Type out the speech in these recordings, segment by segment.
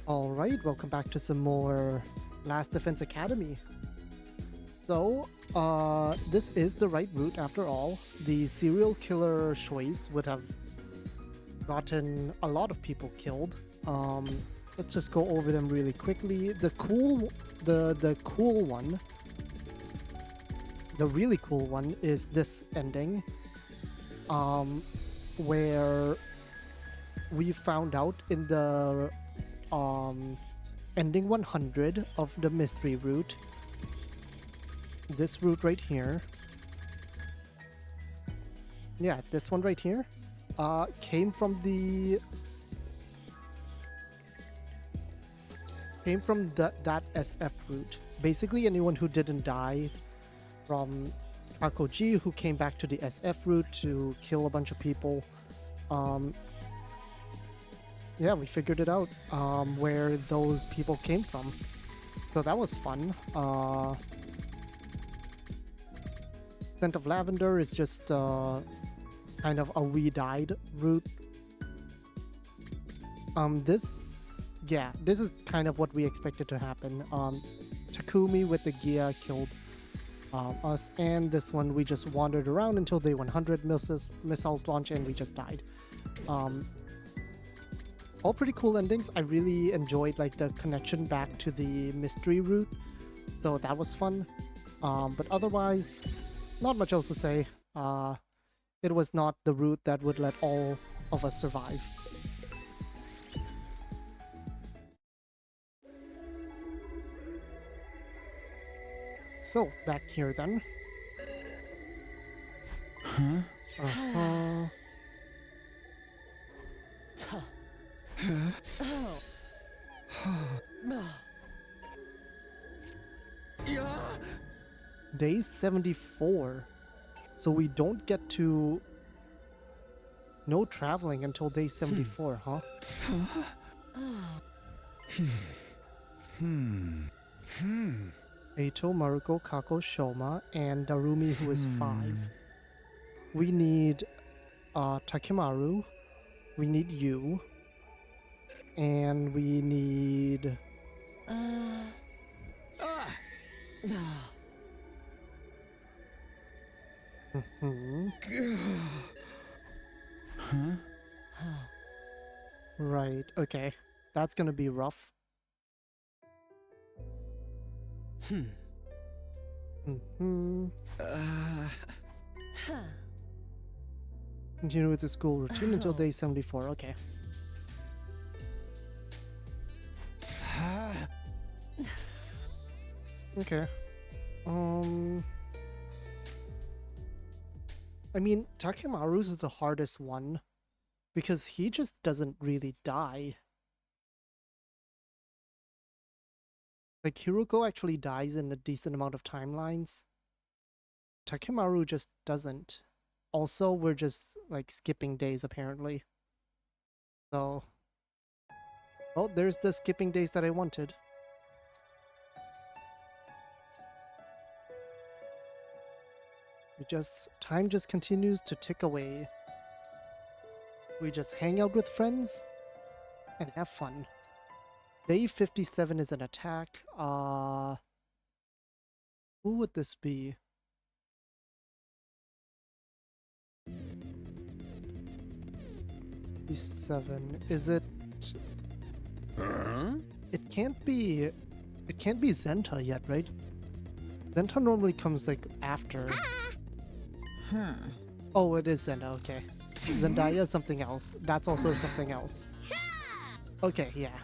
Alright, welcome back to some more Last Defense Academy. So, this is the right route after all. The serial killer choice would have gotten a lot of people killed. Let's just go over them really quickly. The cool one, the really cool one is this ending, where we found out in the ending 100 of the mystery route, this route right here, yeah, this one right here, came from that SF route. Basically anyone who didn't die from Kakoji, who came back to the SF route to kill a bunch of people. Yeah, we figured it out, where those people came from. So that was fun. Scent of Lavender is just kind of a We Died route. This is kind of what we expected to happen. Takumi with the Gia killed us, and this one we just wandered around until day 100 missiles launch and we just died. All pretty cool endings. I really enjoyed like the connection back to the mystery route, so that was fun. But otherwise, not much else to say. It was not the route that would let all of us survive. So, back here then. Uh-huh. Day 74. So we don't get to no traveling until day 74, huh? Eito, Maruko, Kako, Shoma, and Darumi, who is 5. We need Takimaru. We need you. And we need... Right, okay. That's gonna be rough. Continue with the school routine until day 74, okay. Okay. I mean, Takimaru's is the hardest one because he just doesn't really die. Like, Hiruko actually dies in a decent amount of timelines. Takimaru just doesn't. Also, we're just, like, skipping days, apparently. So... Oh, there's the skipping days that I wanted. Time just continues to tick away. We just hang out with friends and have fun. Day 57 is an attack. Who would this be? Is it? It can't be Zen'ta yet, right? Zen'ta normally comes like after. Oh, it is Zen'ta, okay. Zendaya is something else. That's also something else. Okay, yeah.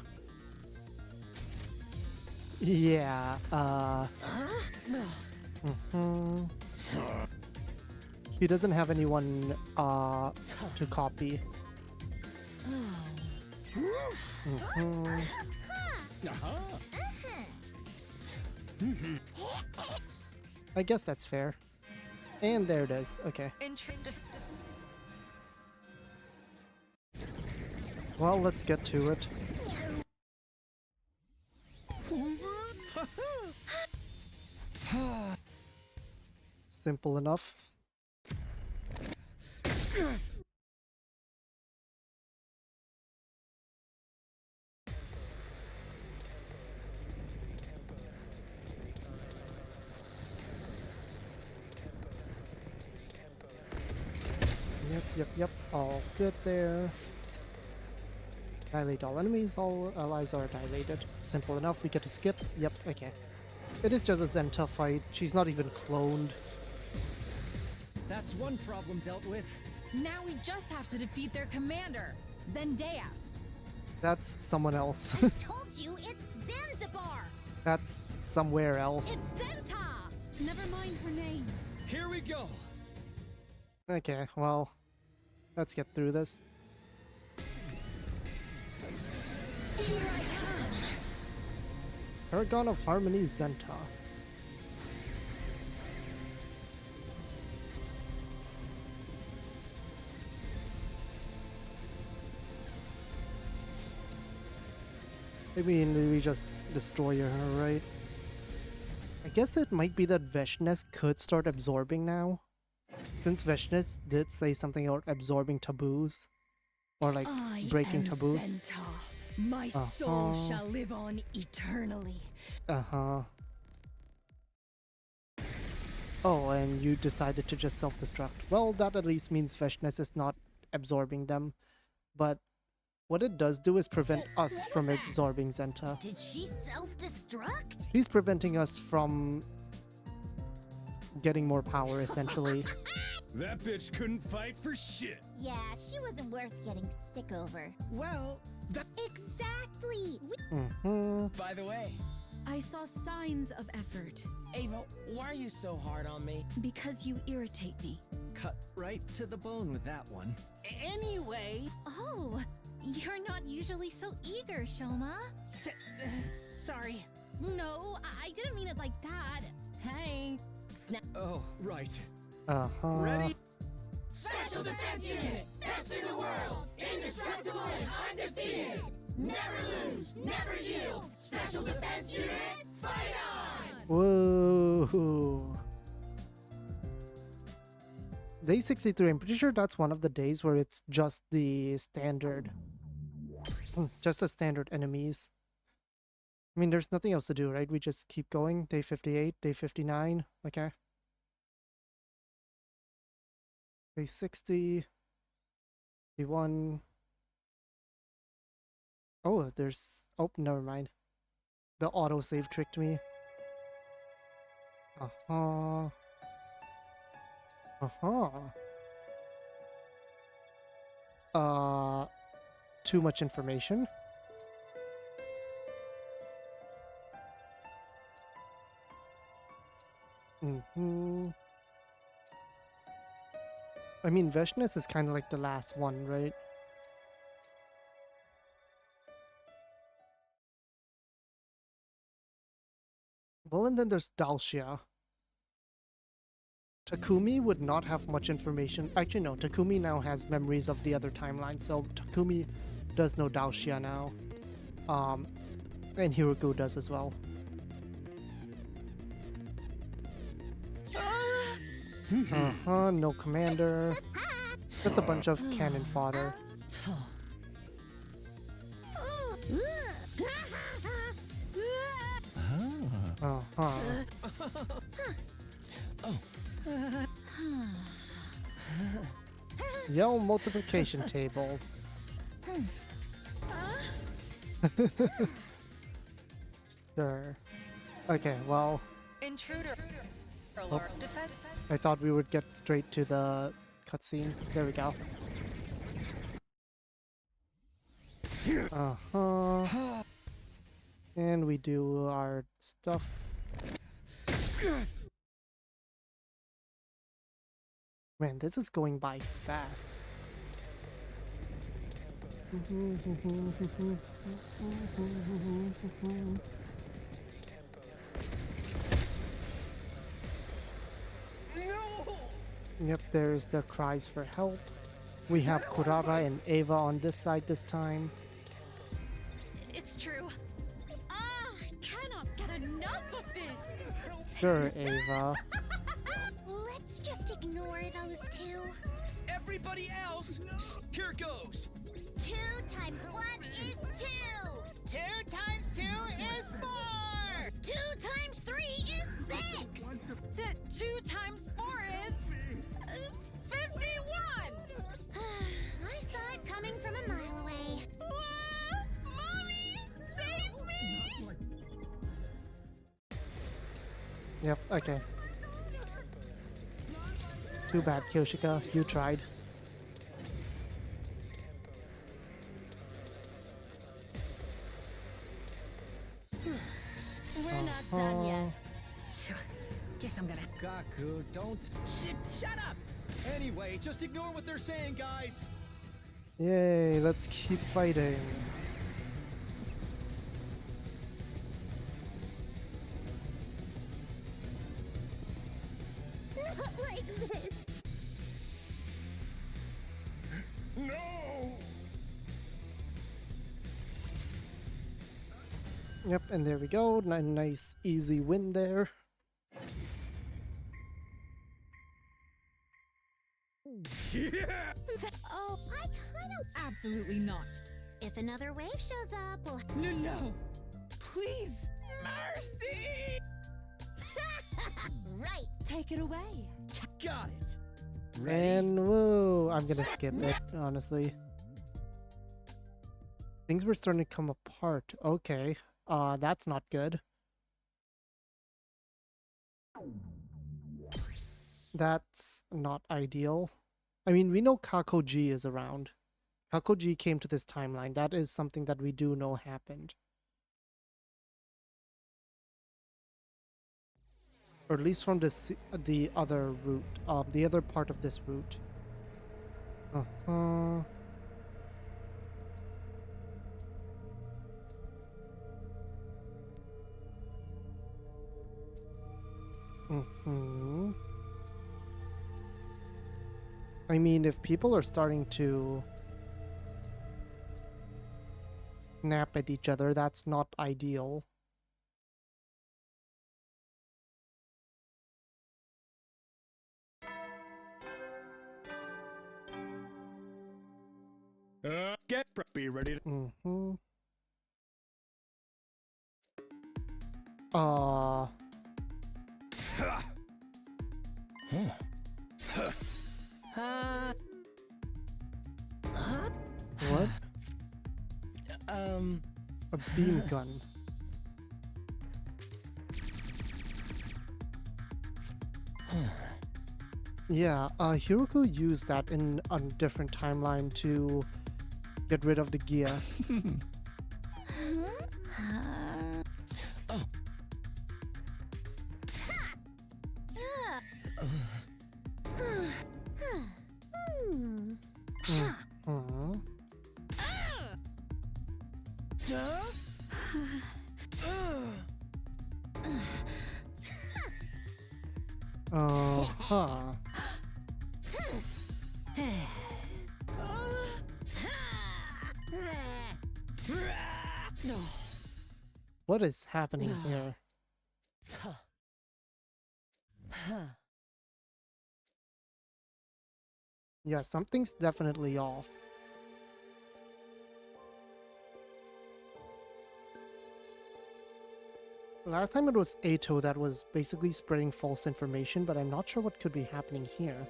Yeah, He doesn't have anyone to copy. I guess that's fair. And there it is. Okay. Well, let's get to it. Simple enough. Yep, all good there. Dilate all enemies, all allies are dilated. Simple enough, we get to skip. Yep, okay. It is just a Zen'ta fight. She's not even cloned. That's one problem dealt with. Now we just have to defeat their commander, Zendaya. That's someone else. I told you it's Zanzibar! That's somewhere else. It's Zen'ta! Never mind her name. Here we go. Okay, well, let's get through this. Here I come. Paragon of Harmony Zen'ta. I mean, we just destroy her, right? I guess it might be that Veshnes could start absorbing now. Since Veshnes did say something about absorbing taboos. Or like breaking taboos. Zen'ta. My soul shall live on eternally. Uh-huh. Oh, and you decided to just self-destruct. Well, that at least means Veshnes is not absorbing them. But what it does do is prevent us from absorbing Zen'ta. Did she self-destruct? She's preventing us from getting more power, essentially. That bitch couldn't fight for shit. Yeah, she wasn't worth getting sick over. Well, that. Exactly! By the way, I saw signs of effort. Ava, why are you so hard on me? Because you irritate me. Cut right to the bone with that one. Anyway, Oh, you're not usually so eager, Shoma. Sorry. No, I didn't mean it like that. Hey. Oh, right. Uh-huh. Ready? Special Defense Unit! Best in the world! Indestructible and undefeated! Never lose! Never yield! Special Defense Unit, fight on! Whoa. Day 63, I'm pretty sure that's one of the days where it's just the standard. Just the standard enemies. I mean, there's nothing else to do, right? We just keep going. Day 58, day 59. Okay. Day 60. 51. Oh, there's... Oh, never mind. The autosave tricked me. Uh-huh. Uh-huh. Too much information. I mean, Veshnes is kind of like the last one, right? Well, and then there's Dahl'xia. Takumi would not have much information. Actually, no. Takumi now has memories of the other timeline, so Takumi does know Dahl'xia now. And Hiruko does as well. No commander. Just a bunch of cannon fodder. Yell multiplication tables. Sure. Okay, well. Intruder alert. Defend. I thought we would get straight to the cutscene. There we go. Uh-huh. And we do our stuff. Man, this is going by fast. Yep, there's the cries for help. We have Kurara and Ava on this side this time. It's true. I cannot get enough of this. Sure, Ava. Let's just ignore those two. everybody else, here goes. 2 times 1 is 2. 2 times 2 is 4! 2 times 3 is 6. 2 times 4 is 51. Yep, okay. Too bad, Kyoshika. You tried. We're not done yet. Guess I'm gonna. Kaku, don't. Shut up! Anyway, just ignore what they're saying, guys. Yay, let's keep fighting. Not like this. No! Yep, and there we go. Nice, easy win there. Yeah! Oh, I kind of. Absolutely not. If another wave shows up, we'll. No. Please. Mercy! Right. Take it away. Got it. Ready? And woo, I'm gonna skip it, honestly. Things were starting to come apart. Okay, that's not good. That's not ideal. I mean, we know Kakoji is around. Kakoji came to this timeline. That is something that we do know happened. Or at least from the other route, the other part of this route. Uh-huh. Mm-hmm. I mean, if people are starting to snap at each other, that's not ideal. Be ready to. Mm-hmm. What? A beam gun. Yeah, Hiruko used that in a different timeline to get rid of the gear. Oh. Mhm. Uh-huh. What is happening here? Yeah, something's definitely off. Last time it was Ato that was basically spreading false information, but I'm not sure what could be happening here.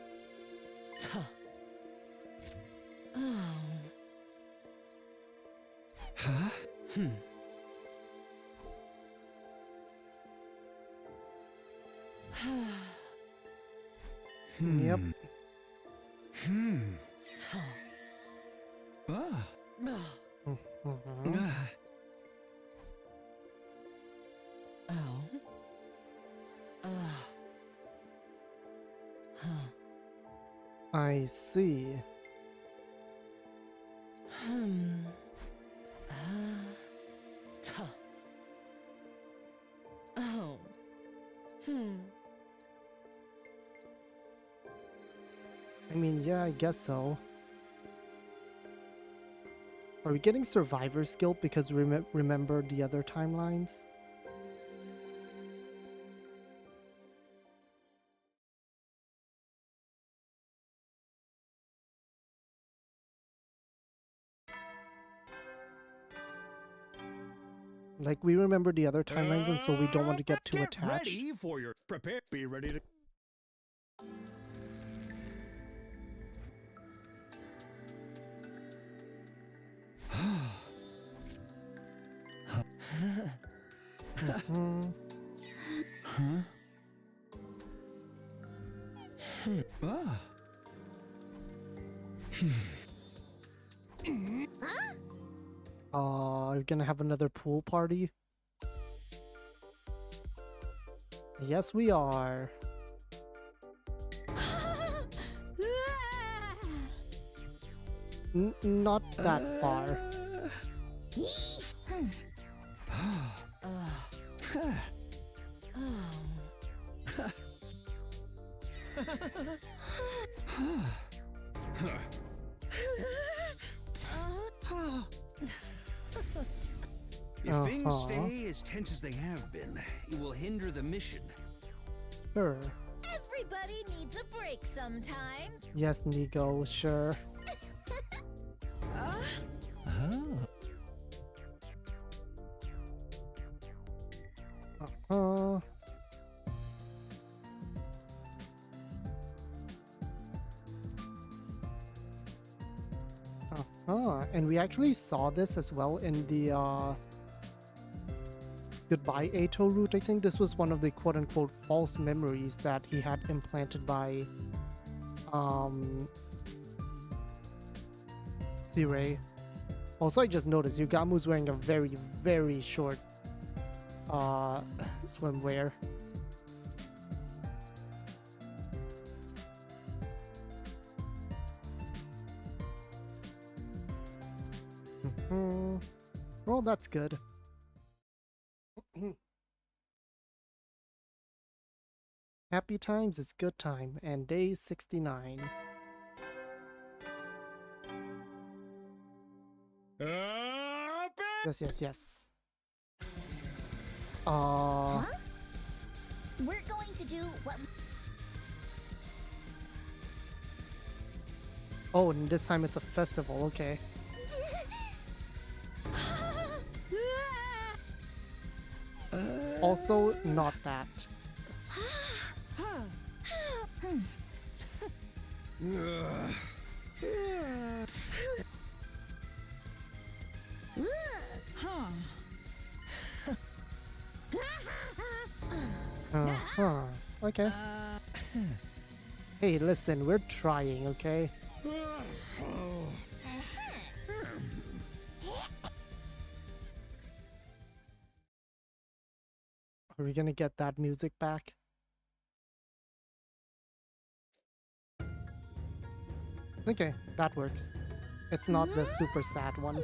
Huh? Yep. Ah. Mhm. Ah. I see. I mean, yeah, I guess so. Are we getting survivor's guilt because we remember the other timelines? Like, we remember the other timelines, and so we don't want to get too attached. Ready for your prepare. Be ready to. Mhm. Huh? Ah. We're gonna have another pool party. Yes, we are. Not that far. If things stay as tense as they have been, it will hinder the mission. Sure. Everybody needs a break sometimes. Yes, Nigo, sure. Uh-huh. And we actually saw this as well in the Goodbye Ato route. I think this was one of the quote-unquote false memories that he had implanted by C-Ray. Also, I just noticed Yugamu's wearing a very, very short swimwear. Well, that's good. Happy times is good time, and day 69. Yes, yes, yes. Huh? We're going to do what Oh, and this time it's a festival, okay. Also, not that. Okay. Hey, listen, we're trying, okay? Are we gonna get that music back? Okay, that works. It's not the super sad one.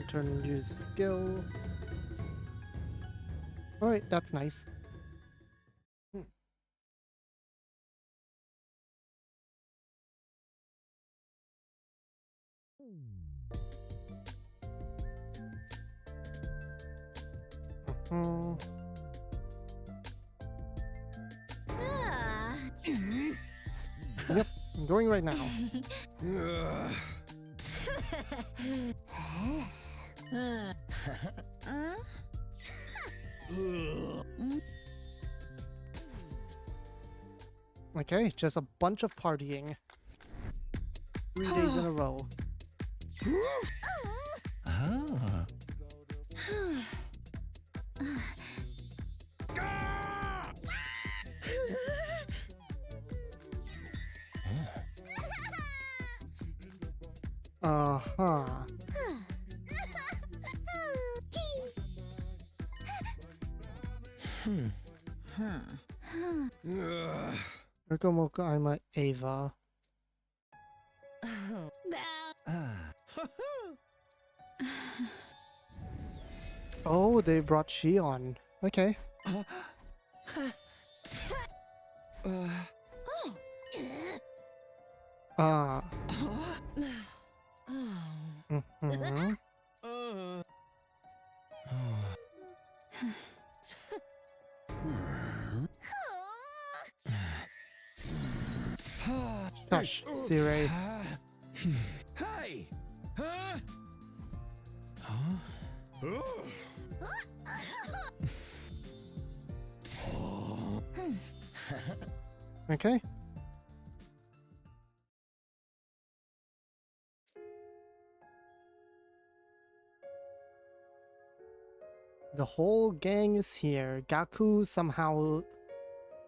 Turn and use a skill. Alright, that's nice. Yep, I'm going right now. Okay, just a bunch of partying. 3 days in a row. Uh-huh. Moka, I'm a Ava. Oh, they brought Shion. Okay. Mm-hmm. Gosh, C-Ray. Hey! Huh? Okay. The whole gang is here. Gaku somehow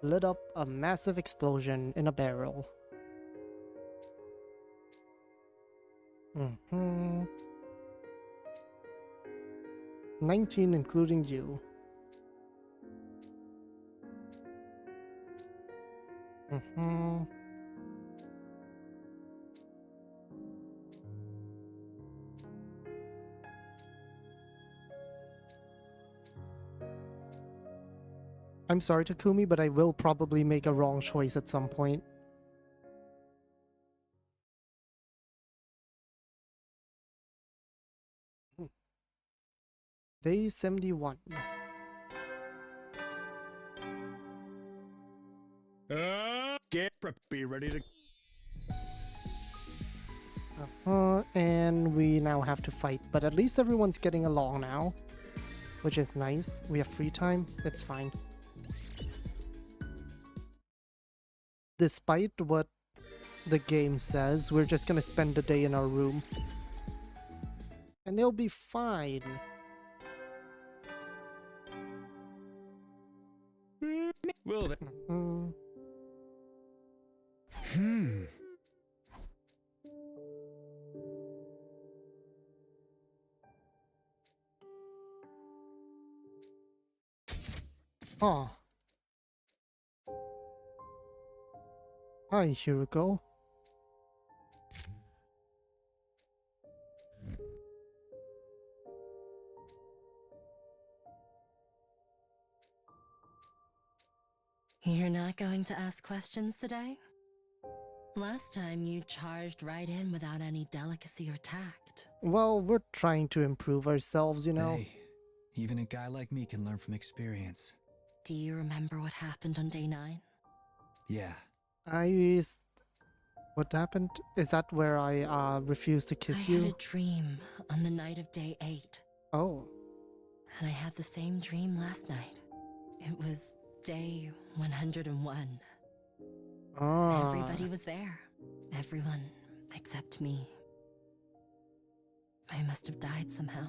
lit up a massive explosion in a barrel. 19 including you. I'm sorry, Takumi, but I will probably make a wrong choice at some point. Day 71. Be ready to. And we now have to fight, but at least everyone's getting along now, which is nice. We have free time, it's fine. Despite what the game says, we're just gonna spend the day in our room. And they'll be fine. Will they? Oh. Hi, Hiruko. You're not going to ask questions today? Last time you charged right in without any delicacy or tact. Well, we're trying to improve ourselves, you know. Hey, even a guy like me can learn from experience. Do you remember what happened on day 9? Yeah. What happened? Is that where I refused to kiss I you? had a dream on the night of day 8. Oh. And I had the same dream last night. It was day 101. Ah. Everybody was there. Everyone except me. I must have died somehow.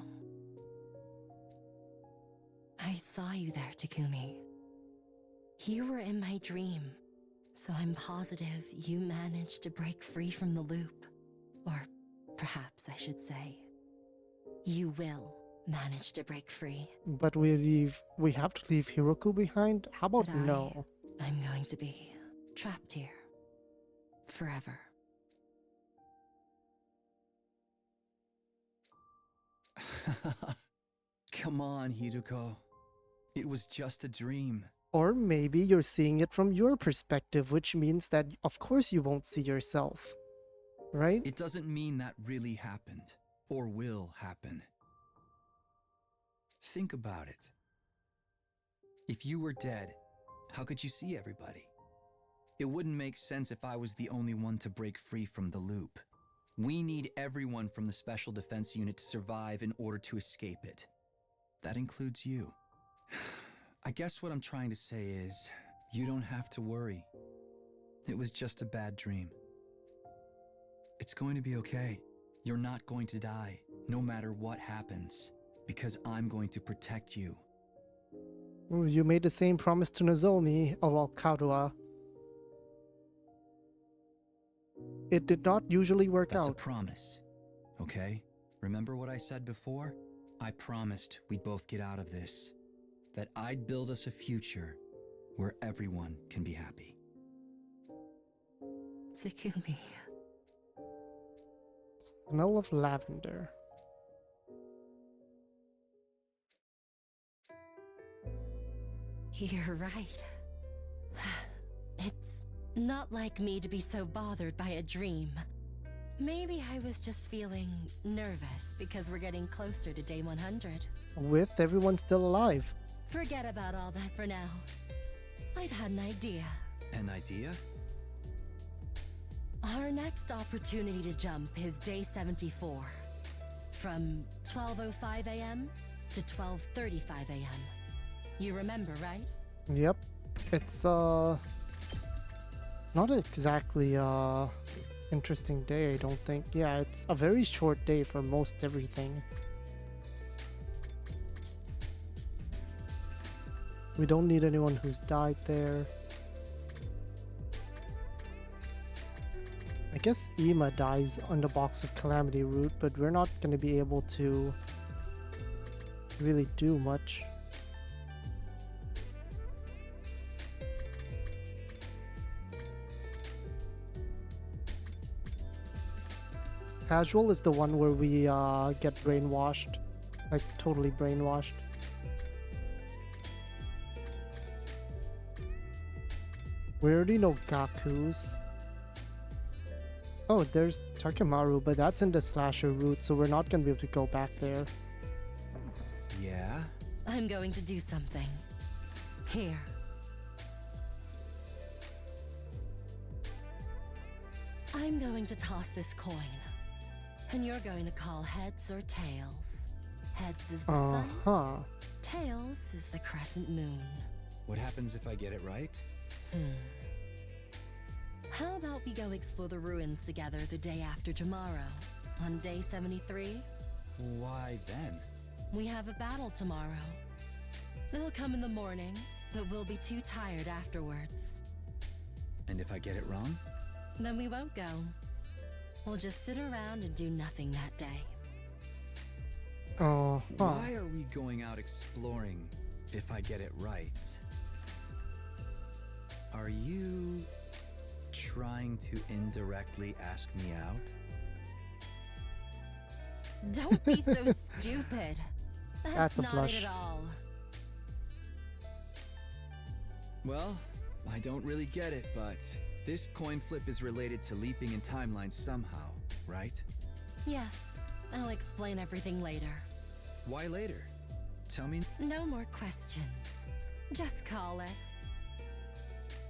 I saw you there, Takumi. You were in my dream, so I'm positive you managed to break free from the loop. Or perhaps I should say, you will manage to break free. But we have to leave Hiruko behind? How about But no? I'm going to be trapped here. Forever. Come on, Hiruko. It was just a dream. Or maybe you're seeing it from your perspective, which means that of course you won't see yourself. Right? It doesn't mean that really happened, or will happen. Think about it. If you were dead, how could you see everybody? It wouldn't make sense if I was the only one to break free from the loop. We need everyone from the Special Defense Unit to survive in order to escape it. That includes you. I guess what I'm trying to say is, you don't have to worry. It was just a bad dream. It's going to be okay. You're not going to die, no matter what happens, because I'm going to protect you. Ooh, you made the same promise to Nozomi, or well, Karua. It did not usually work That's a out. promise, okay? Remember what I said before? I promised we'd both get out of this. That I'd build us a future where everyone can be happy. Takumi. Smell of lavender. You're right. It's not like me to be so bothered by a dream. Maybe I was just feeling nervous because we're getting closer to day 100. With everyone still alive. Forget about all that for now. I've had an idea. An idea? Our next opportunity to jump is day 74. From 12:05 a.m. to 12:35 a.m. You remember, right? Yep. It's Not exactly interesting day, I don't think. Yeah, it's a very short day for most everything. We don't need anyone who's died there. I guess Ima dies on the Box of Calamity route, but we're not going to be able to really do much. Casual is the one where we get brainwashed, like totally brainwashed. We already know Gaku's. Oh, there's Takemaru, but that's in the slasher route, so we're not gonna be able to go back there. Yeah? I'm going to do something. Here. I'm going to toss this coin. And you're going to call heads or tails. Heads is the sun. Uh-huh. Tails is the crescent moon. What happens if I get it right? How about we go explore the ruins together the day after tomorrow? On day 73? Why then? We have a battle tomorrow. They'll come in the morning, but we'll be too tired afterwards. And if I get it wrong? Then we won't go. We'll just sit around and do nothing that day. Why are we going out exploring if I get it right? Are you trying to indirectly ask me out? Don't be so stupid. That's a not blush. it at all. Well, I don't really get it, but this coin flip is related to leaping in timelines somehow, right? Yes, I'll explain everything later. Why later? Tell me. No more questions. Just call it.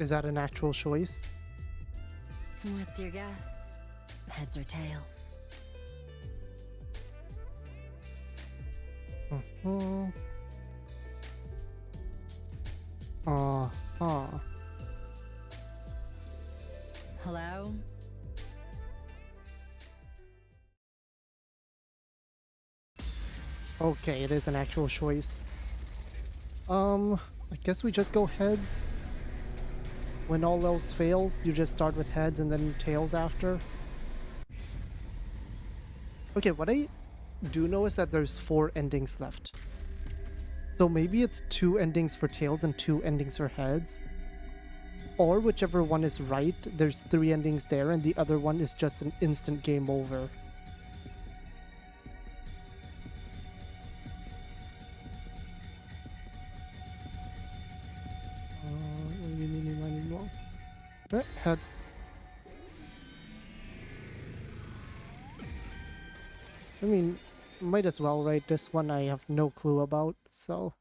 Is that an actual choice? What's your guess? Heads or tails? Hello? Okay, it is an actual choice. I guess we just go heads. When all else fails, you just start with heads and then tails after. Okay, what I do know is that there's 4 endings left. So maybe it's 2 endings for tails and 2 endings for heads. Or whichever one is right, there's 3 endings there and the other one is just an instant game over. Heads. I mean, might as well, right? This one I have no clue about, so...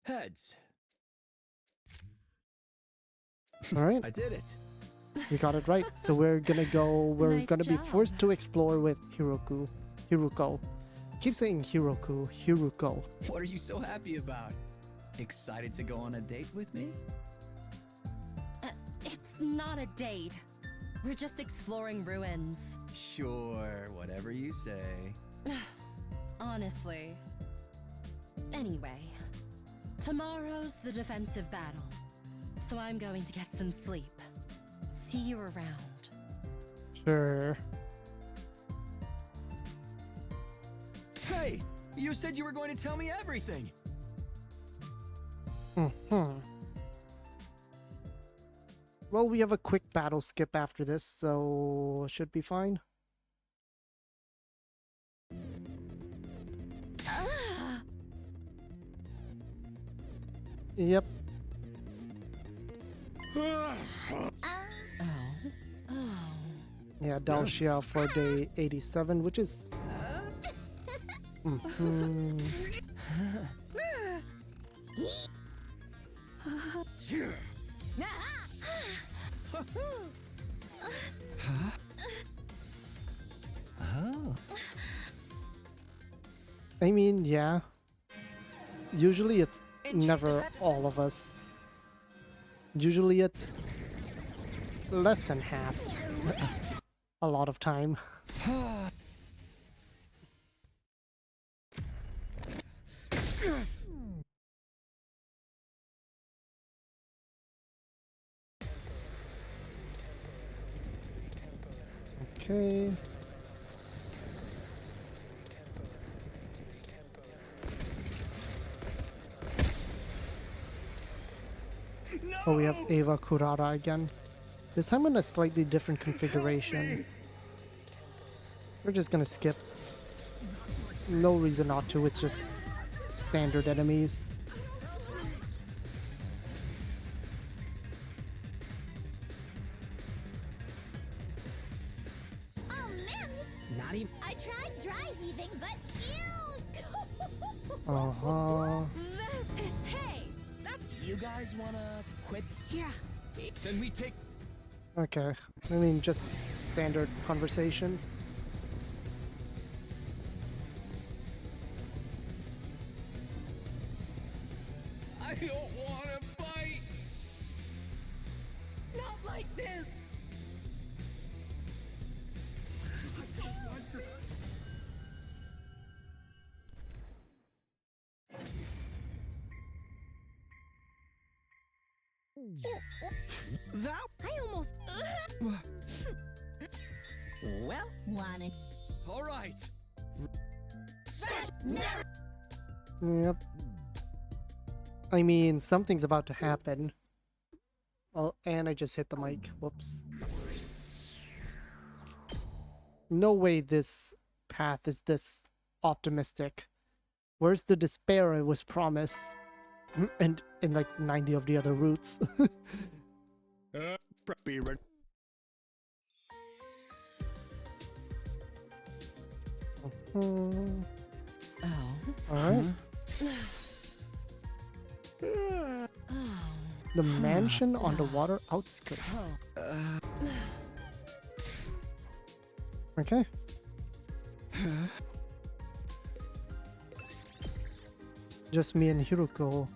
Heads. Alright, I did it. we got it right. So we're gonna Nice gonna be job. forced to explore with Hiruko. Keep saying Hiruko. What are you so happy about? Excited to go on a date with me? It's not a date. We're just exploring ruins. Sure, whatever you say. Honestly. Anyway, tomorrow's the defensive battle. So I'm going to get some sleep. See you around. Sure. Hey, you said you were going to tell me everything. Well, we have a quick battle skip after this, so should be fine. Yep. Oh. Yeah, Dahl'xia for day 87, which is... Oh. I mean, yeah. Usually it's never all of us. Usually it's less than half. A lot of time. Okay. Oh, we have Eva Kurara again. This time in a slightly different configuration. We're just gonna skip. No reason not to, it's just standard enemies. Oh man, this... Not even. I tried dry heaving, but ew! Uh-huh. Hey! You guys wanna quit? Yeah. Then we take. Okay. I mean, just standard conversations. I don't wanna fight. Not like this. I don't want to. That. I almost... Well, wanted... all right. Yep. I mean, something's about to happen. Oh, and I just hit the mic. Whoops. No way this path is this optimistic. Where's the despair I was promised? And in like 90 of the other routes. Be ready. Hmm. Oh. Alright. The mansion on the water outskirts. Okay. Just me and Hiruko.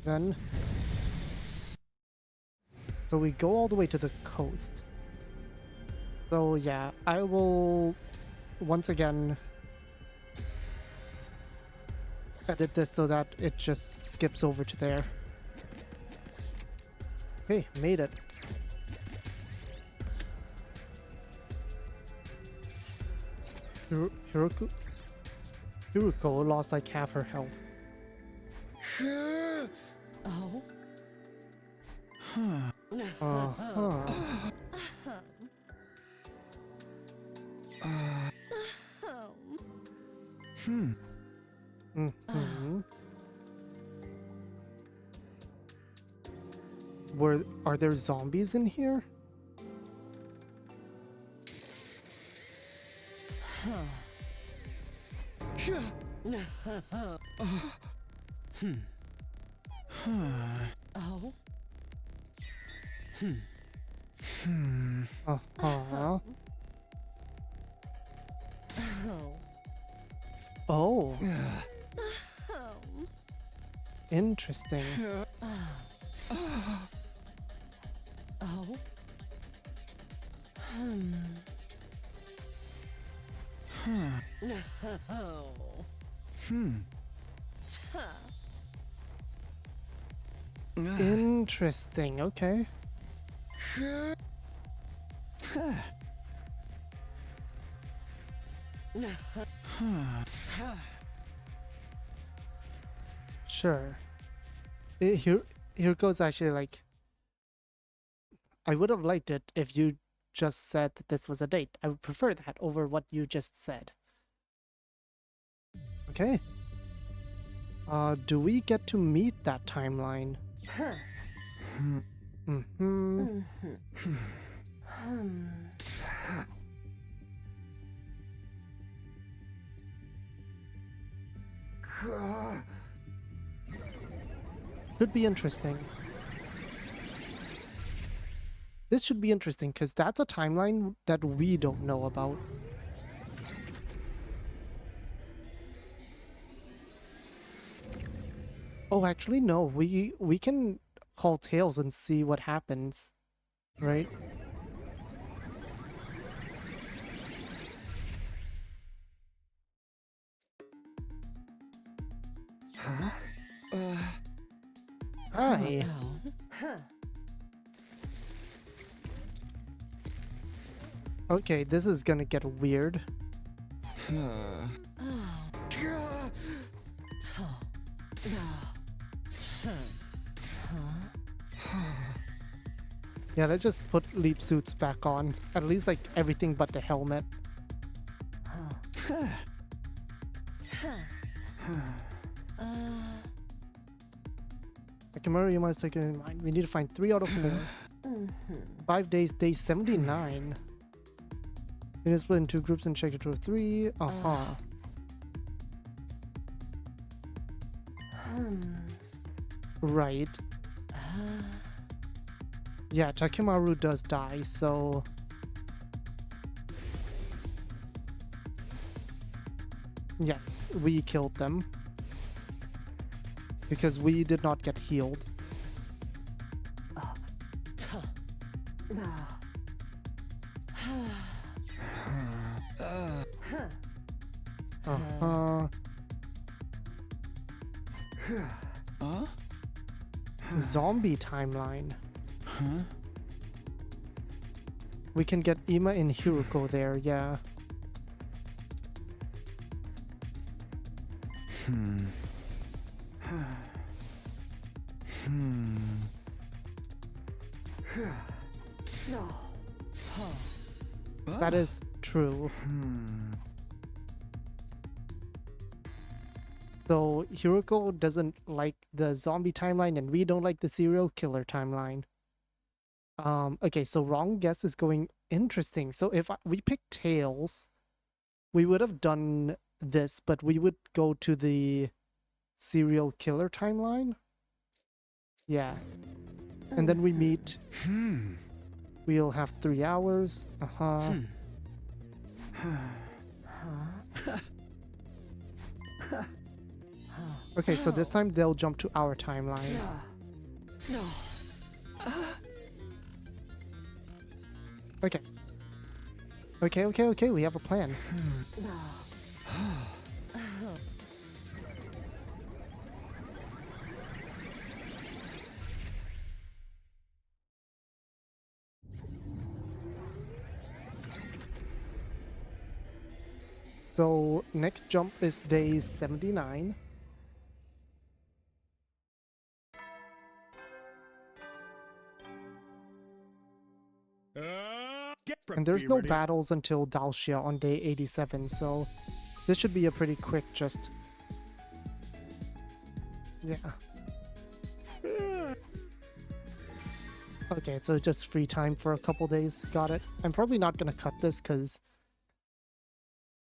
Then. So we go all the way to the coast. So yeah, I will once again edit this so that it just skips over to there. Okay, made it. Hiruko lost like half her health. Oh. Uh-huh. Mm-hmm. Are there zombies in here? Oh. Uh-huh. Oh. Oh. Interesting. Oh. Interesting, okay. Sure. Here goes actually like... I would have liked it if you just said that this was a date. I would prefer that over what you just said. Okay. Do we get to meet that timeline? Mm-hmm. Could be interesting. This should be interesting because that's a timeline that we don't know about. Oh, actually, no. We can call Tails and see what happens, right? Hi. Okay, this is gonna get weird. Yeah, let's just put leap suits back on. At least like everything but the helmet. Akamaru, you must take it in mind. We need to find 3 out of 4. 5 days, day 79. You need to split in 2 groups and check it to 3. Right. Yeah, Takimaru does die, so... Yes, we killed them. Because we did not get healed. Zombie timeline. We can get Ima and Hiruko there, yeah. That is true. So Hiruko doesn't like the zombie timeline and we don't like the serial killer timeline. Okay, so wrong guess is going interesting. So if we picked Tails, we would have done this, but we would go to the serial killer timeline. Yeah. And then we meet. We'll have 3 hours. Okay, so this time they'll jump to our timeline. Okay. Okay, we have a plan. So next jump is day 79. And there's no battles until Dahl'xia on day 87, so this should be a pretty quick just... Yeah. Okay, so just free time for a couple days. Got it. I'm probably not gonna cut this because...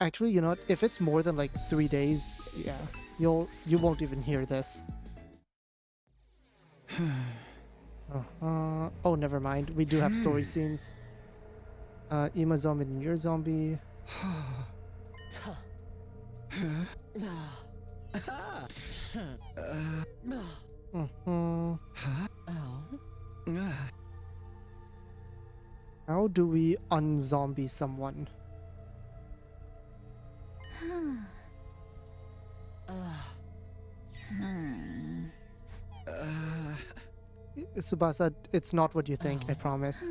Actually, you know what? If it's more than like 3 days, yeah, you won't even hear this. Oh, never mind. We do have story scenes. Ima zombie and your zombie. How do we unzombie someone? Tsubasa, it's not what you think, I promise.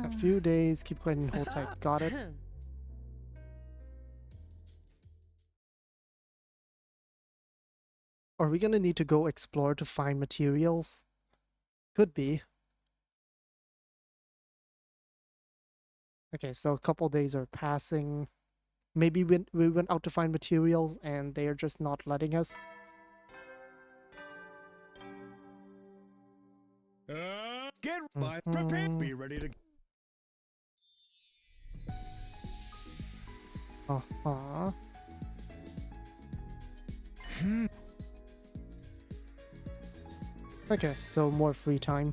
A few days, keep quiet and hold tight. Got it. Are we gonna need to go explore to find materials? Could be. Okay, so a couple days are passing. Maybe we went out to find materials and they are just not letting us. Get prepared. Be ready to. Okay, so more free time.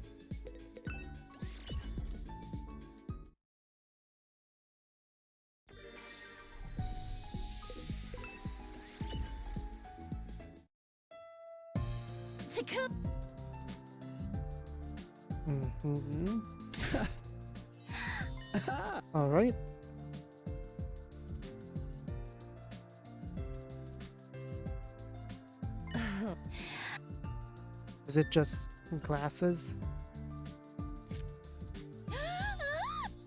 Mm-hmm. All right. Is it just glasses?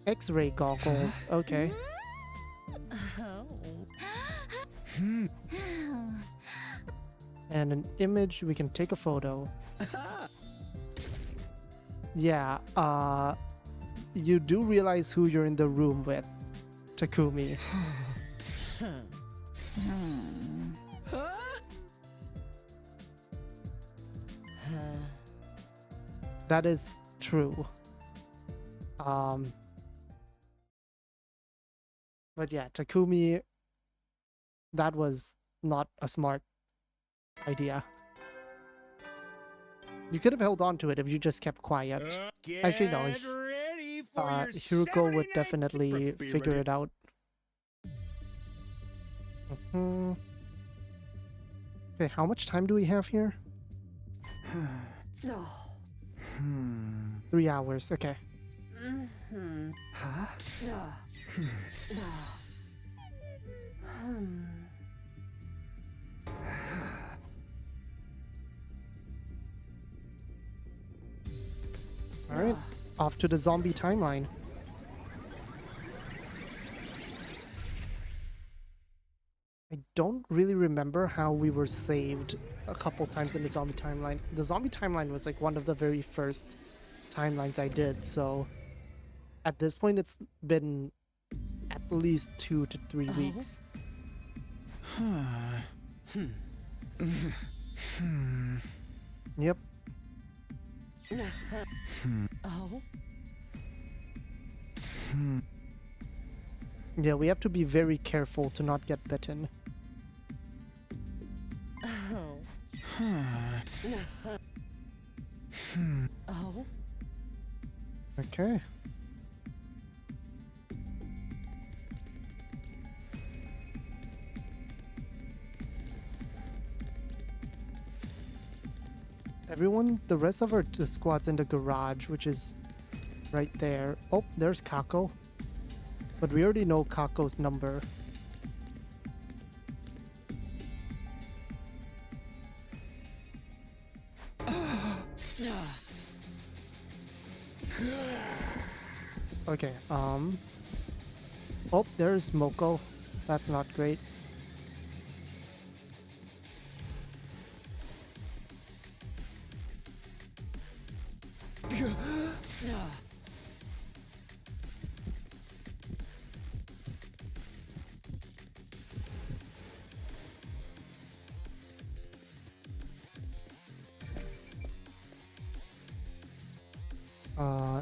X-ray goggles. Okay. And an image, we can take a photo. Yeah, you do realize who you're in the room with, Takumi. That is true. But yeah, Takumi, that was not a smart idea. You could have held on to it if you just kept quiet. Actually, no. Get ready for your Hiruko would 79th definitely Be figure ready. it out. Okay, how much time do we have here? 3 hours, okay. Alright, off to the zombie timeline. I don't really remember how we were saved a couple times in the zombie timeline. The zombie timeline was like one of the very first timelines I did, so at this point it's been at least 2 to 3 weeks. Yep. Yeah, we have to be very careful to not get bitten. Okay. Everyone, the rest of the squad's in the garage, which is right there. Oh, there's Kako. But we already know Kako's number. Okay, oh, there's Moko. That's not great.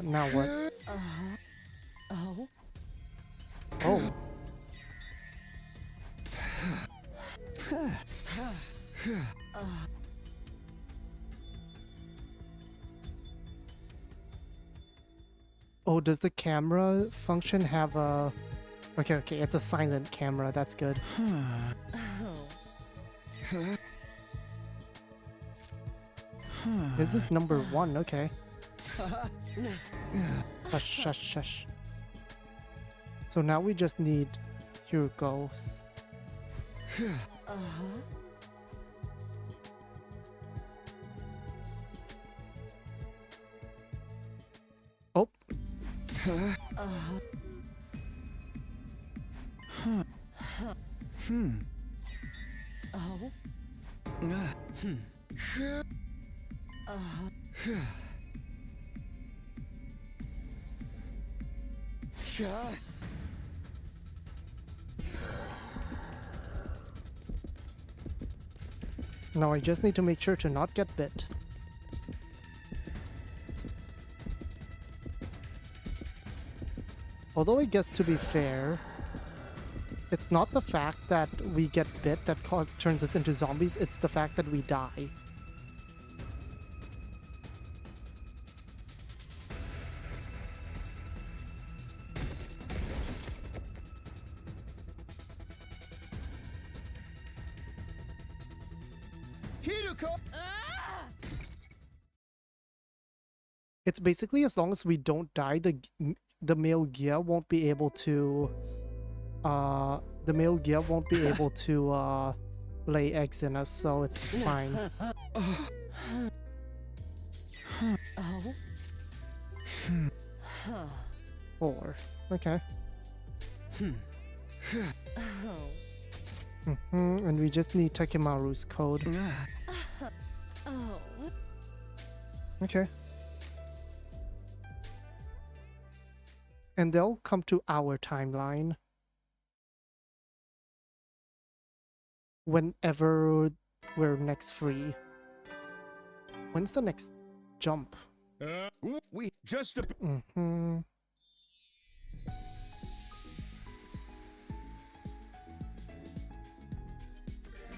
Now what? Oh. Oh, does the camera function have a... Okay, it's a silent camera, that's good. This is number 1, okay. Shush. So now we just need Hiruko's. Oh. Now I just need to make sure to not get bit. Although I guess to be fair, it's not the fact that we get bit that turns us into zombies, it's the fact that we die. Hiruko! It's basically as long as we don't die, the male gear won't be able to lay eggs in us, so it's fine. Oh. 4. Okay. Oh. And we just need Takimaru's code. Oh. Okay. And they'll come to our timeline whenever we're next free. When's the next jump? We just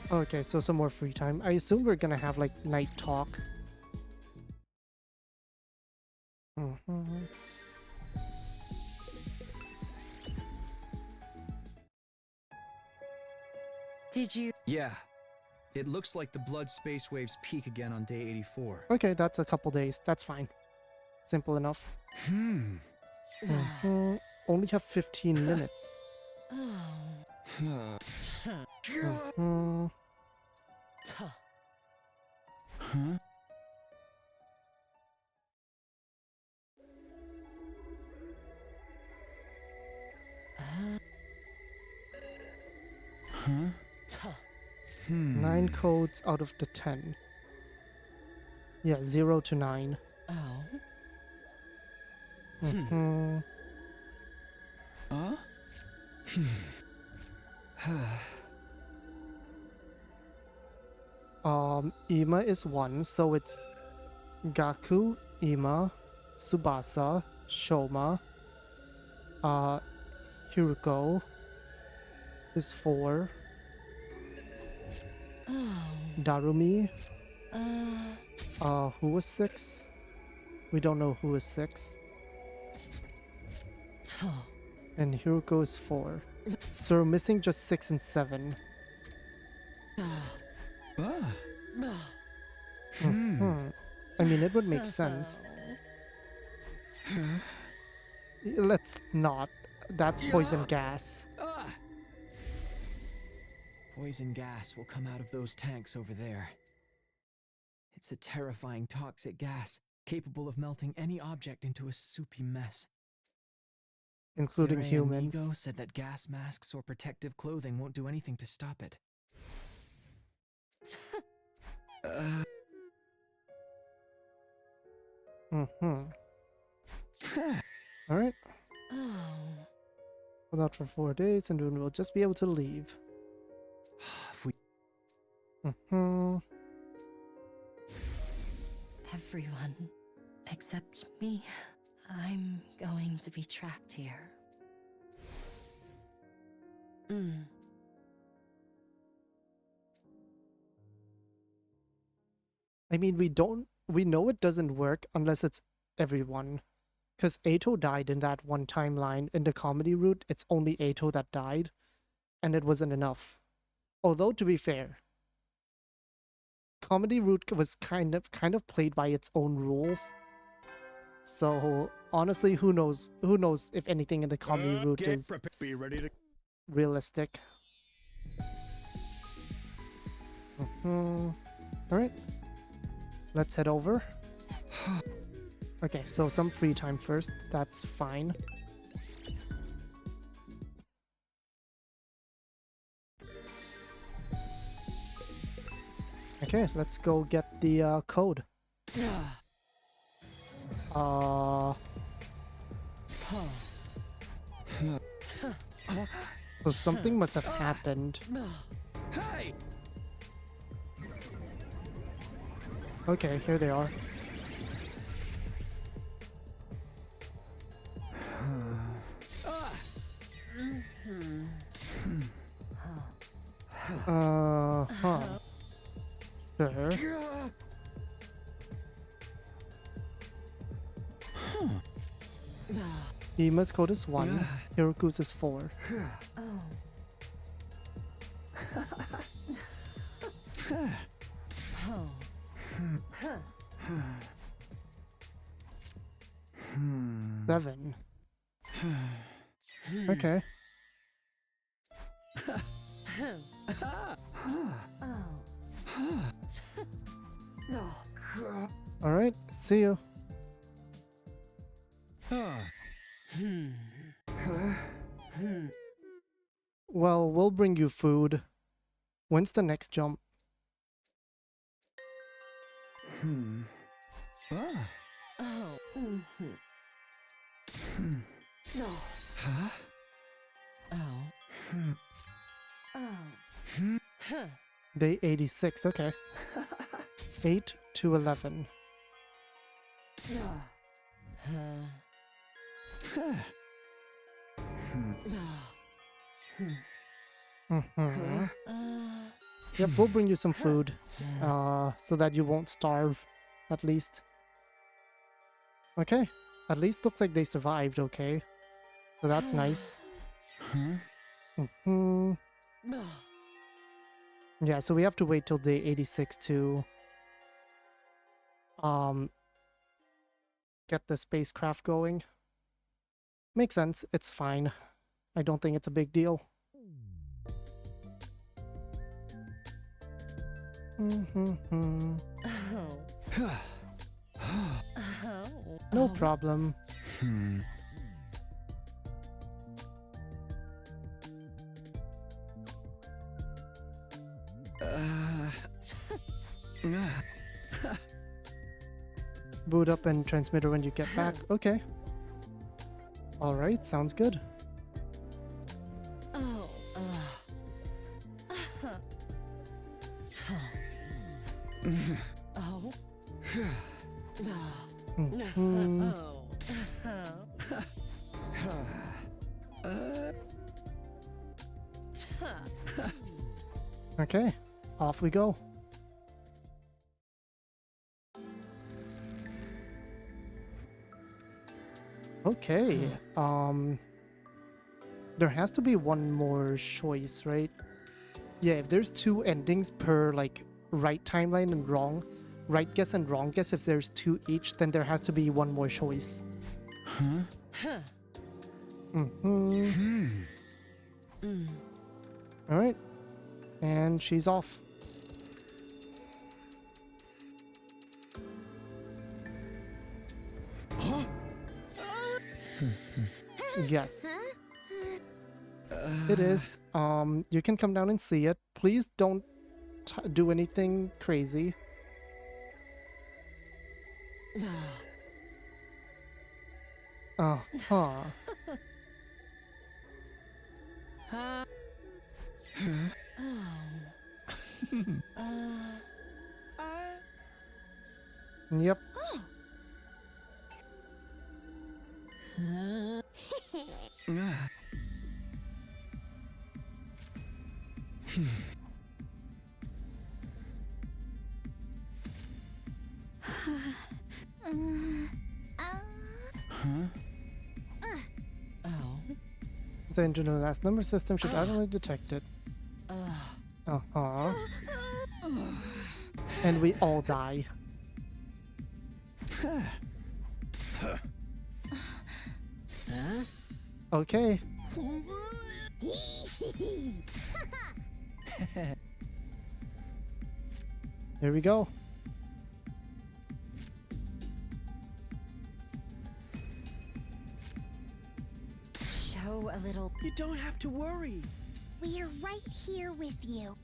Okay, so some more free time. I assume we're gonna have like night talk. Did you? Yeah. It looks like the blood space waves peak again on day 84. Okay, that's a couple days. That's fine. Simple enough. Only have 15 minutes. Oh. Tuh. Huh? Huh? Tuh. 9 codes out of the 10. Yeah, 0 to 9. Oh. Ima is 1, so it's Gaku, Ima, Tsubasa, Shoma, Hiruko is 4, Oh. Darumi, who was 6? We don't know who is 6. Tuh. And Hiruko is 4. So we're missing just 6 and 7. I mean, it would make sense. Let's not. That's poison gas. Poison gas will come out of those tanks over there. It's a terrifying toxic gas, capable of melting any object into a soupy mess. Including Sarai humans. Amigo said that gas masks or protective clothing won't do anything to stop it. Alright. Oh. Hold out for 4 days and then we'll just be able to leave. If we Everyone, except me, I'm going to be trapped here. I mean, we know it doesn't work unless it's everyone. Because Ato died in that one timeline. In the comedy route, it's only Ato that died. And it wasn't enough. Although, to be fair, comedy route was kind of played by its own rules. So, honestly, who knows if anything in the comedy route is be ready to. realistic. Alright. Let's head over. Okay, so some free time first. That's fine. Okay, let's go get the code. So something must have happened. Hey! Okay, here they are. Sure. Ima's code is 1, Hiroku's is 4. 7. Okay. Alright, see you. Well, we'll bring you food. When's the next jump? Day 86, okay. 8 to 11. Yep, we'll bring you some food, so that you won't starve, at least. Okay, at least looks like they survived, okay. So that's nice. Yeah, so we have to wait till day 86 to get the spacecraft going. Makes sense, it's fine. I don't think it's a big deal. No problem. Boot up and transmitter when you get back. Okay. Alright, sounds good. Okay, off we go. Okay, there has to be one more choice, right? Yeah, if there's 2 endings per, like, right timeline and wrong, right guess and wrong guess, if there's 2 each, then there has to be one more choice. Alright, and she's off. Yes. It is. You can come down and see it. Please don't do anything crazy. Yep. The internal last number system should automatically detect it. And we all die. Okay. Here we go. Show a little. You don't have to worry. We're right here with you.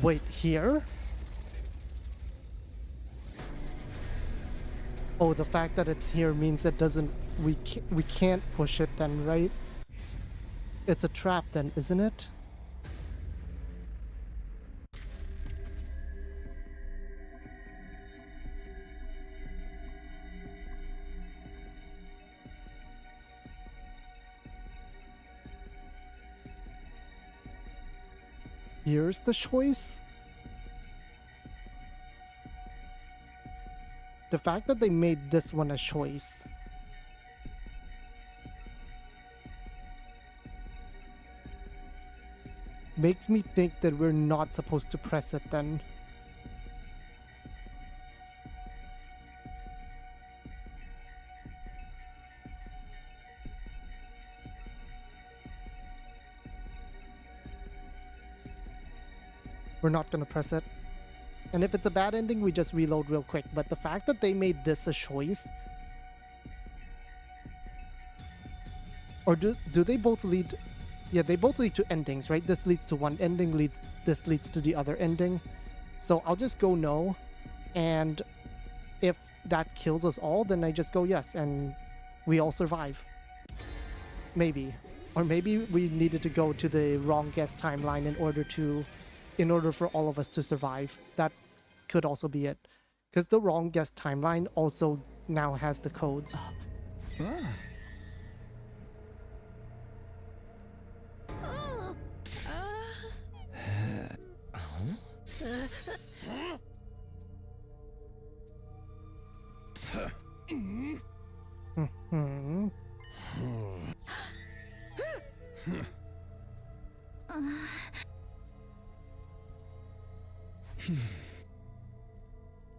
Wait, here? Oh, the fact that it's here means it doesn't... We can't push it then, right? It's a trap then, isn't it? Here's the choice. The fact that they made this one a choice. makes me think that we're not supposed to press it then. We're not gonna press it. And if it's a bad ending, we just reload real quick. But the fact that they made this a choice... Or do they both lead... Yeah, they both lead to endings, right? This leads to one ending, this leads to the other ending. So I'll just go no. And if that kills us all, then I just go yes. And we all survive. Maybe. Or maybe we needed to go to the wrong guess timeline in order for all of us to survive. That could also be it. Because the wrong guess timeline also now has the codes.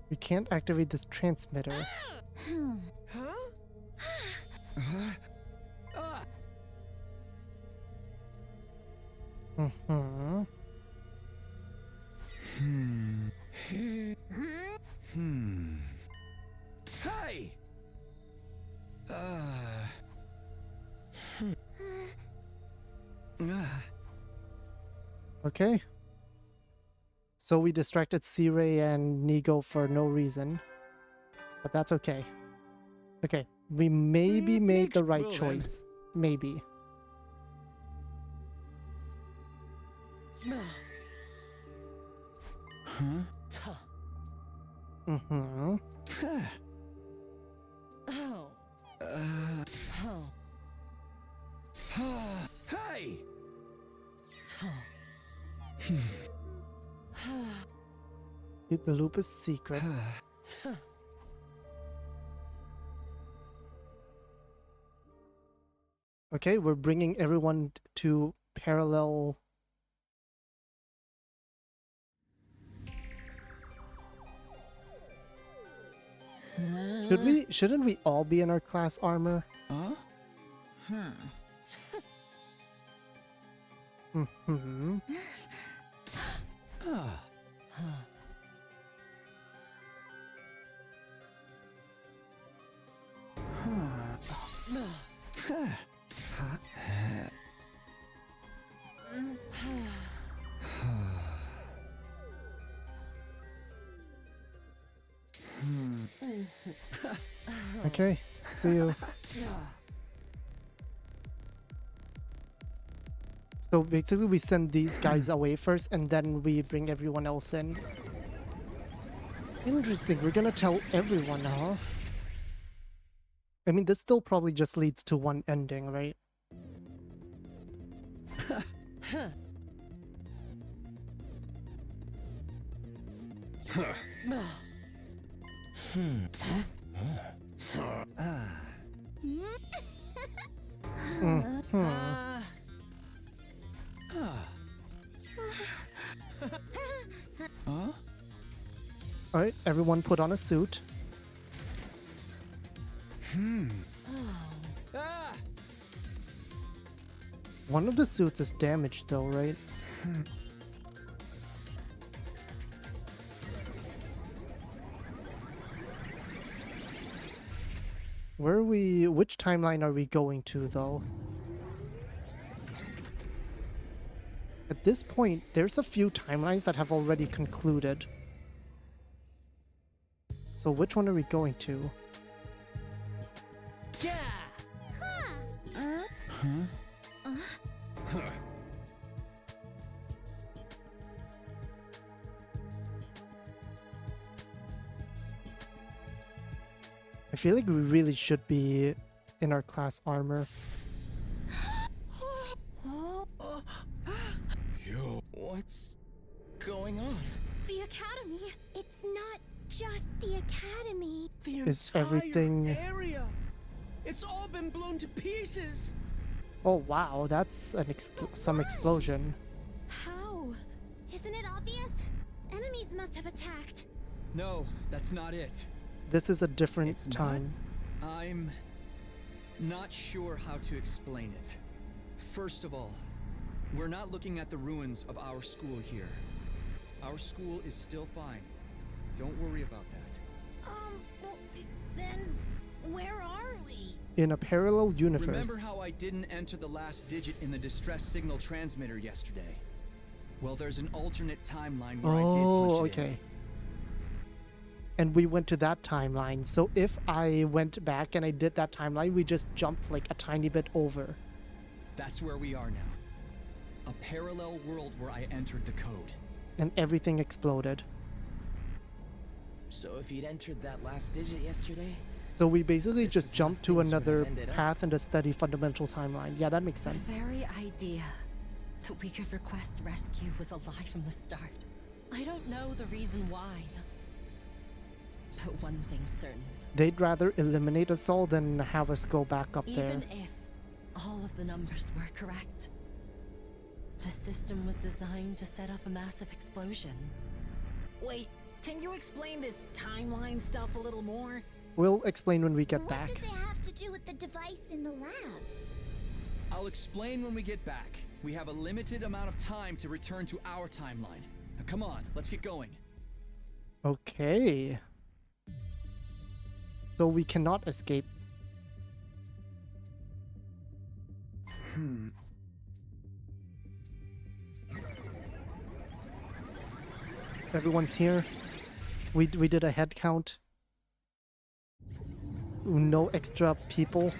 We can't activate this transmitter. Hey! Okay. So we distracted C-Ray and Nigo for no reason. But that's okay. Okay, we maybe made the right choice. Maybe. Mm-hmm. Hey! Keep the loop a secret. Okay, we're bringing everyone to parallel. Shouldn't we all be in our class armor? Mm-hmm. Okay, see you. So basically we send these guys away first and then we bring everyone else in. Interesting, we're gonna tell everyone, huh? I mean, this still probably just leads to one ending, right? Alright, everyone put on a suit. One of the suits is damaged though, right? Which timeline are we going to though? At this point, there's a few timelines that have already concluded. So which one are we going to? I feel like we really should be in our class armor. What's going on? The academy. It's not just the academy. The Is entire everything- area. It's all been blown to pieces. Oh wow, that's some explosion. How must have attacked. No, that's not it. This is a different It's not? time. I'm not sure how to explain it. First of all, we're not looking at the ruins of our school here. Our school is still fine. Don't worry about that. Well, then where are we? In a parallel universe. Remember how I didn't enter the last digit in the distress signal transmitter yesterday? Well, there's an alternate timeline where I did Oh, push it in. okay. And we went to that timeline. So if I went back and I did that timeline, we just jumped like a tiny bit over. That's where we are now. A parallel world where I entered the code. And everything exploded. So if you'd entered that last digit yesterday, So we basically This just is how jumped to things would have another ended up. path in the steady fundamental timeline. Yeah, that makes The sense. very idea that we could request rescue was a lie from the start. I don't know the reason why. But one thing's certain. They'd rather eliminate us all than have us go back up there. Even if all of the numbers were correct, the system was designed to set off a massive explosion. wait, can you explain this timeline stuff a little more? We'll explain when we get What back. does it have to do with the device in the lab? I'll explain when we get back. We have a limited amount of time to return to our timeline. Now come on, let's get going. Okay. So we cannot escape. Everyone's here. We did a head count. No extra people.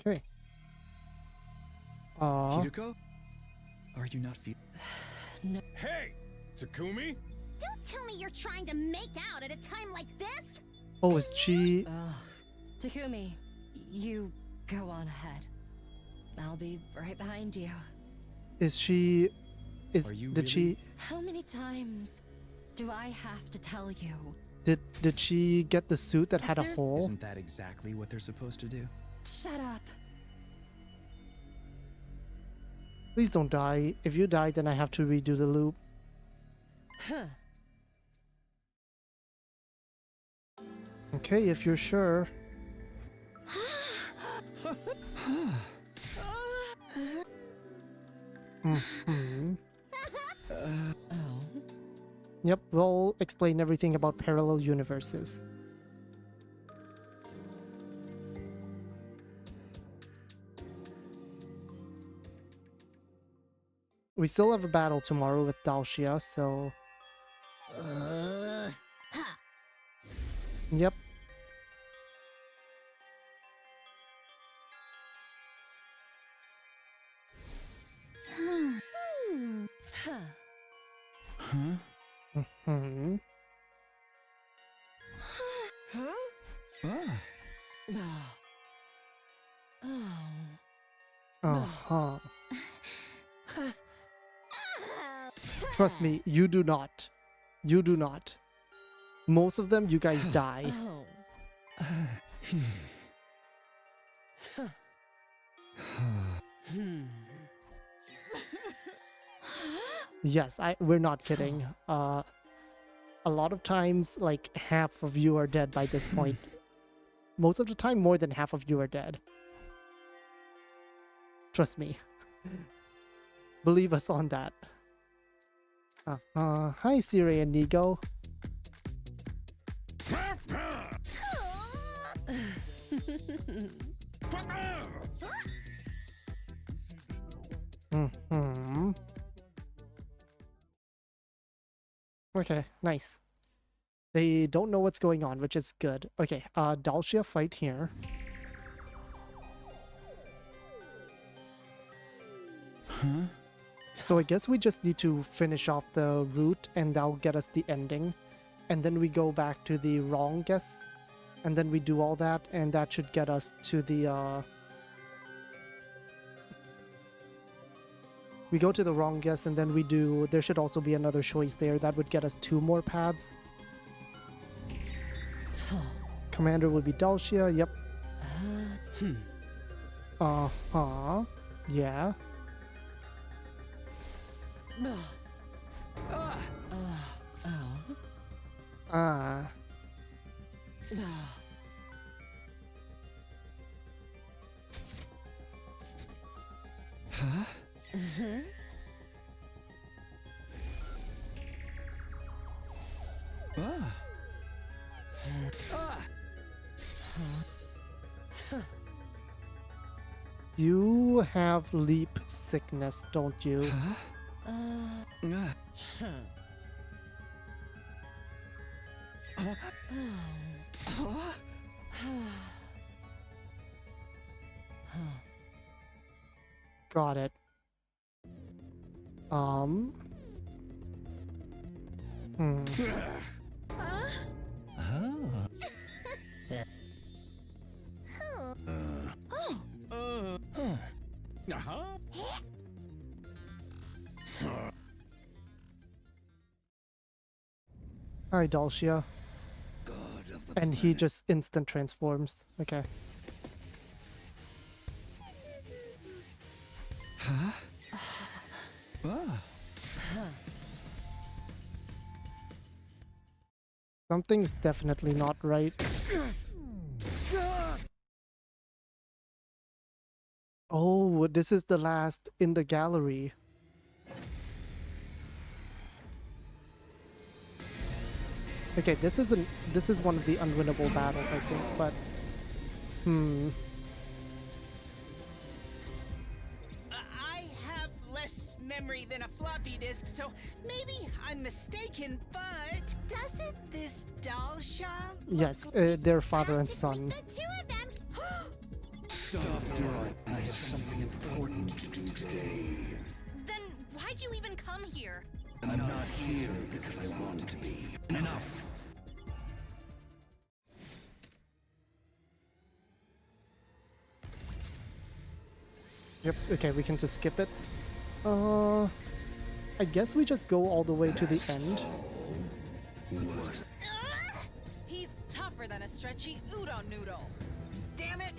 Okay. Hiruko? Are you not feeling? Hey, Takumi? Don't tell me you're trying to make out at a time like this! Oh, is she? Takumi, you go on ahead. I'll be right behind you. Is she? Are you Did she? How many times do I have to tell you? Did she get the suit that had a Sir? hole? Isn't that exactly what they're supposed to do? Shut up. Please don't die. If you die, then I have to redo the loop. Huh. Okay, if you're sure. Hmm. Oh. Yep, we'll explain everything about parallel universes. We still have a battle tomorrow with Dahl'xia, so yep. Huh. Huh? Hmm. Ah. Oh. Uh-huh. Trust me, you do not. You do not. Most of them, you guys die. Oh. Hmm. Yes, we're not kidding. A lot of times, like, half of you are dead by this point. Most of the time, more than half of you are dead. Trust me. Believe us on that. Hi, Siri and Nigo. Hmm. Okay, nice. They don't know what's going on, which is good. Okay, Dahl'xia Fight here. Huh? So I guess we just need to finish off the route and that'll get us the ending. And then we go back to the wrong guess. And then we do all that and that should get us to the we go to the wrong guess and then we do, there should also be another choice there. That would get us 2 more paths. Commander would be Dahl'xia, yep. Uh-huh. Yeah. Ah! Oh. Ah. Huh? Ah! Ah! You have leap sickness, don't you? Huh? Ah. Huh? Got it. Hmm. Uh-huh. Alright, Dahl'xia. God of the And he just instant transforms. Okay. Huh? Ah! Something's definitely not right. Oh, this is the last in the gallery. Okay, this is one of the unwinnable battles, I think, but I have less memory than a floppy disk, so maybe I'm mistaken, but doesn't this Dahl'xia yes, they're father and son. The two of them. Stop, Dawn. I have something important to do today. Then why'd you even come here? I'm not here because I want to be. Enough. Yep, okay, we can just skip it. I guess we just go all the way to the end. What? He's tougher than a stretchy udon noodle. Damn it!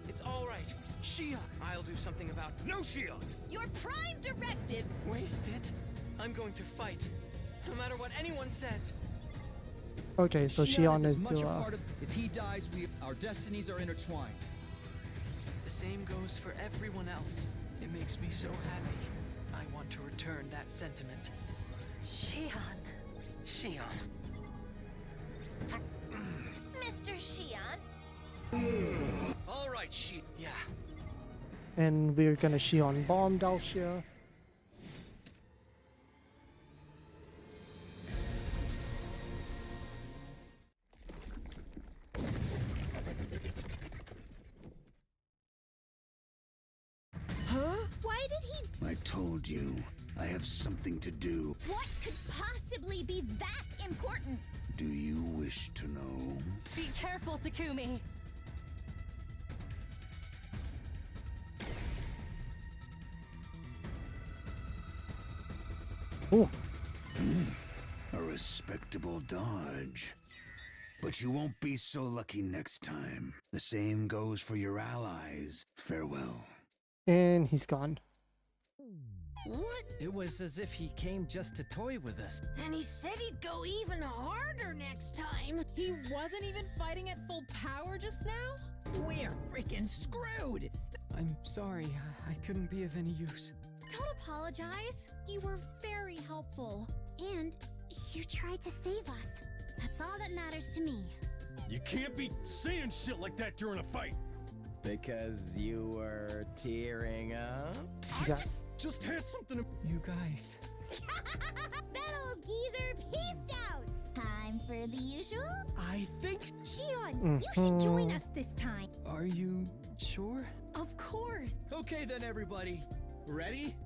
It's all right. Shion, I'll do something about. No Shion! Your prime directive. Waste it. I'm going to fight, no matter what anyone says. Okay, so Shion as is much to a part of. If he dies, our destinies are intertwined. The same goes for everyone else. It makes me so happy. I want to return that sentiment. Shion. Shion. Mr. Shion. All right, Shion. Yeah. and we're gonna Shion bomb Dahl'xia. Why did he? I told you, I have something to do. What could possibly be that important? Do you wish to know? Be careful, Takumi. Oh, A respectable dodge. But you won't be so lucky next time. The same goes for your allies. Farewell. and he's gone. What? It was as if he came just to toy with us. And he said he'd go even harder next time. He wasn't even fighting at full power just now? We're freaking screwed! I'm sorry, I couldn't be of any use. Don't apologize. You were very helpful. And you tried to save us. That's all that matters to me. You can't be saying shit like that during a fight. Because you were tearing up? Yes. Just had something to... You guys. That old geezer peaced out. Time for the usual. I think... Shion, you should join us this time. Are you sure? Of course. Okay then, everybody. Ready?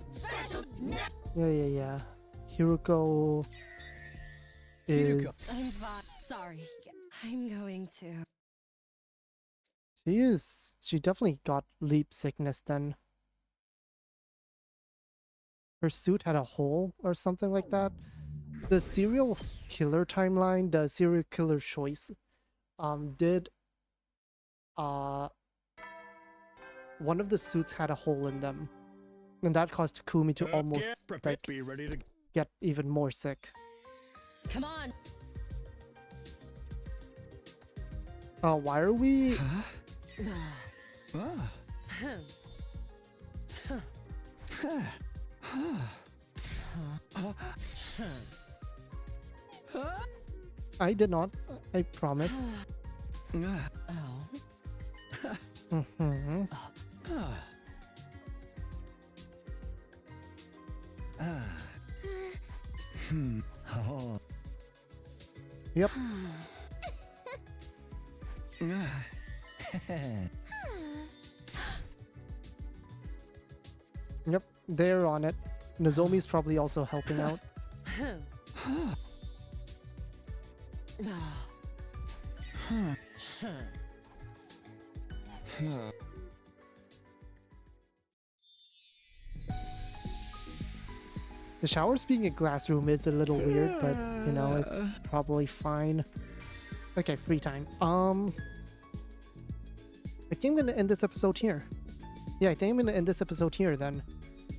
Special Yeah. Hiruko is... Hiruko. I'm fine. Sorry. I'm going to. She definitely got leap sickness then. Her suit had a hole or something like that. The serial killer timeline, the serial killer choice, did one of the suits had a hole in them. And that caused Takumi to almost like Be ready to. get even more sick. Come on. Why are we... I did not. I promise. Mhm. Yep. Yep, they're on it. Nozomi's probably also helping out. The showers being a glass room is a little weird, but you know, it's probably fine. Okay, free time. I think I'm gonna end this episode here. Yeah, I think I'm gonna end this episode here then.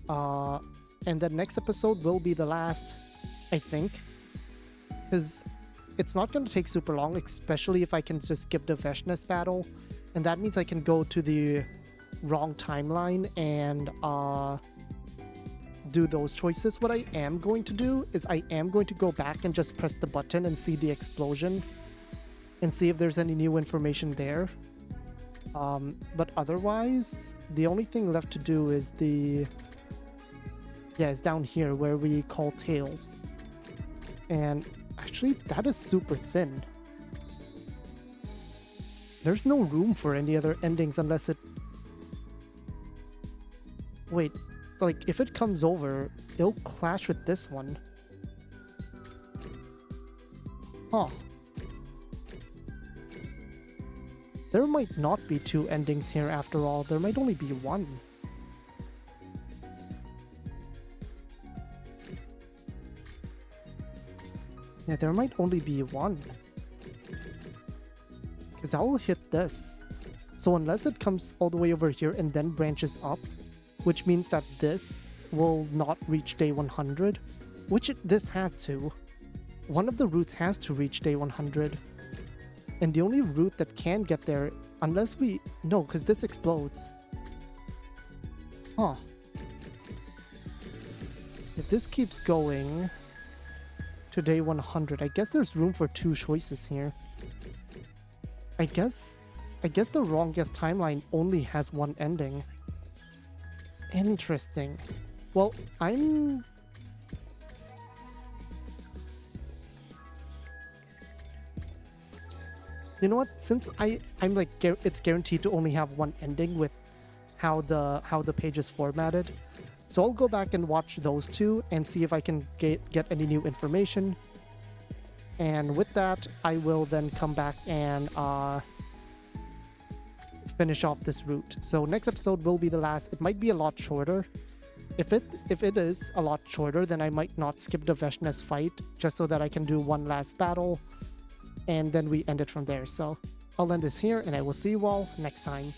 And the next episode will be the last, I think. Because it's not gonna take super long, especially if I can just skip the Veshness battle. And that means I can go to the wrong timeline and do those choices. What I am going to do is I am going to go back and just press the button and see the explosion and see if there's any new information there. But otherwise, the only thing left to do is it's down here where we call Tails. And actually, that is super thin. There's no room for any other endings unless it... Wait, like, if it comes over, it'll clash with this one. Huh. There might not be two endings here after all. There might only be one. Yeah, there might only be one. Because that will hit this. So unless it comes all the way over here and then branches up, which means that this will not reach day 100, which this has to. One of the routes has to reach day 100. And the only route that can get there, unless we... No, because this explodes. Huh. If this keeps going to day 100, I guess there's room for two choices here. I guess the wrongest timeline only has one ending. Interesting. Well, I'm... You know what? Since I'm like it's guaranteed to only have one ending with how the page is formatted, so I'll go back and watch those two and see if I can get any new information. And with that, I will then come back and finish off this route. So next episode will be the last. It might be a lot shorter. If it is a lot shorter, then I might not skip the Veshness fight just so that I can do one last battle. And then we end it from there. So I'll end this here and I will see you all next time.